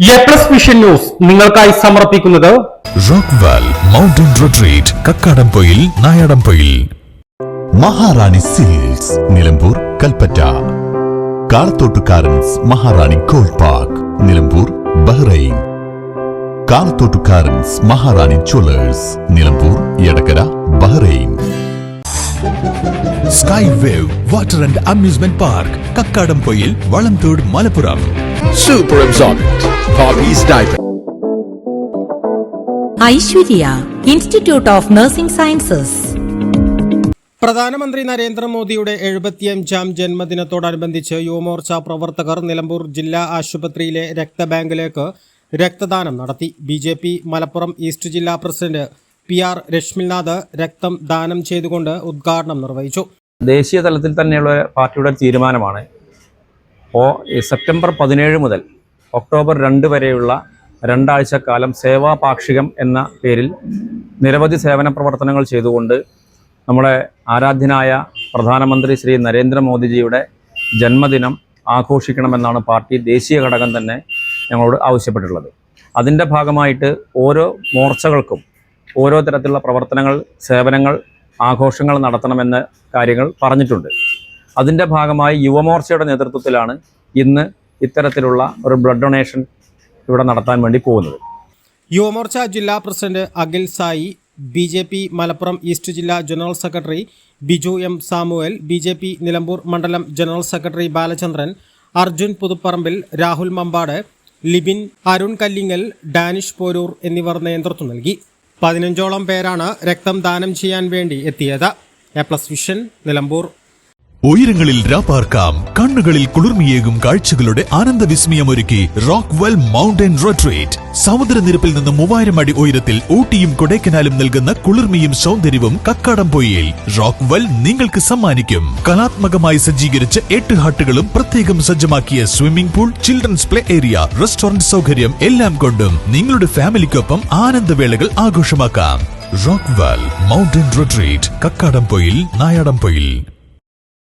Vision news നിങ്ങൾക്കായി സമർപ്പിക്കുന്നത് Rockwell mountain retreat Kakkadampoyil Nayadampoyil. Maharani silks Nilambur Kalpetta. Kalathottukarans Maharani gold park Nilambur Bahrain. Kalathottukarans Maharani jewellers Nilambur Edakkara Bahrain. Sky wave water and amusement park Kakkadampoyil Valamthodu Malappuram. Super Absorbent Hobbies Diaper. Aishwarya institute of nursing sciences. പ്രധാനമന്ത്രി നരേന്ദ്രമോദിയുടെ 75ാം ജന്മദിനത്തോടനുബന്ധിച്ച് യുവമോർച്ച പ്രവർത്തകർ നിലമ്പൂർ ജില്ലാ ആശുപത്രിയിലെ രക്തബാങ്കിലേക്ക് രക്തദാനം നടത്തി. BJP Malappuram east ജില്ലാ പ്രസിഡന്റ് PR രശ്മിൽനാഥ് രക്തം ദാനം ചെയ്തുകൊണ്ട് ഉദ്ഘാടനം നിർവഹിച്ചു. ദേശീയ തലത്തിൽ തന്നെയുള്ള പാർട്ടിയുടെ തീരുമാനമാണ്. അപ്പോൾ സെപ്റ്റംബർ 17 മുതൽ ഒക്ടോബർ 2 വരെയുള്ള 2 ആഴ്ചക്കാലം സേവാ പാക്ഷികം എന്ന പേരിൽ നിരവധി സേവന പ്രവർത്തനങ്ങൾ ചെയ്തുകൊണ്ട് നമ്മുടെ ആരാധ്യനായ പ്രധാനമന്ത്രി ശ്രീ നരേന്ദ്രമോദിജിയുടെ ജന്മദിനം ആഘോഷിക്കണമെന്നാണ് പാർട്ടി ദേശീയ ഘടകം തന്നെ ഞങ്ങളോട് ആവശ്യപ്പെട്ടിട്ടുള്ളത്. അതിൻ്റെ ഭാഗമായിട്ട് ഓരോ മോർച്ചകൾക്കും ഓരോ തരത്തിലുള്ള പ്രവർത്തനങ്ങൾ, സേവനങ്ങൾ, ആഘോഷങ്ങൾ നടത്തണമെന്ന കാര്യങ്ങൾ പറഞ്ഞിട്ടുണ്ട്. അതിൻ്റെ ഭാഗമായി യുവമോർച്ചയുടെ നേതൃത്വത്തിലാണ് ഇന്ന് ഇത്തരത്തിലുള്ള ഒരു ബ്ലഡ് ഡൊണേഷൻ ഇവിടെ നടത്താൻ വേണ്ടി പോകുന്നത്. യുവമോർച്ച ജില്ലാ president Akhil Sai, BJP Malappuram east ജില്ലാ general secretary Biju M Samuel, BJP Nilambur മണ്ഡലം ജനറൽ സെക്രട്ടറി ബാലചന്ദ്രൻ, അർജുൻ പുതുപ്പറമ്പിൽ, രാഹുൽ മമ്പാട്, ലിബിൻ, അരുൺ കല്ലിങ്ങൽ, ഡാനിഷ് പോരൂർ എന്നിവർ നേതൃത്വം നൽകി. 15ഓളം പേരാണ് രക്തം ദാനം ചെയ്യാൻ വേണ്ടി എത്തിയത്. വിഷൻ നിലമ്പൂർ. ഉയരങ്ങളിൽ രാപ്പാർക്കാം, കണ്ണുകളിൽ കുളിർമിയേകും കാഴ്ചകളുടെ ആനന്ദവിസ്മയമൊരുക്കി റോക്ക്വെൽ മൗണ്ടൻ റിട്രീറ്റ്. സമുദ്രനിരപ്പിൽ നിന്ന് 3000 അടി ഉയരത്തിൽ ഊട്ടിയും കൊടൈക്കനാലും നൽകുന്ന കുളിർമയും സൗന്ദര്യവും കക്കാടംപൊയിൽ റോക്ക്വെൽ നിങ്ങൾക്ക് സമ്മാനിക്കും. കലാത്മകമായി സജ്ജീകരിച്ച 8 ഹട്ടുകളും പ്രത്യേകം സജ്ജമാക്കിയ swimming pool, children's play area, restaurant സൗകര്യം എല്ലാം കൊണ്ടും നിങ്ങളുടെ ഫാമിലിക്കൊപ്പം ആനന്ദവേളകൾ ആഘോഷമാക്കാം. Rockwell mountain retreat Kakkadampoyil Nayadampoyil.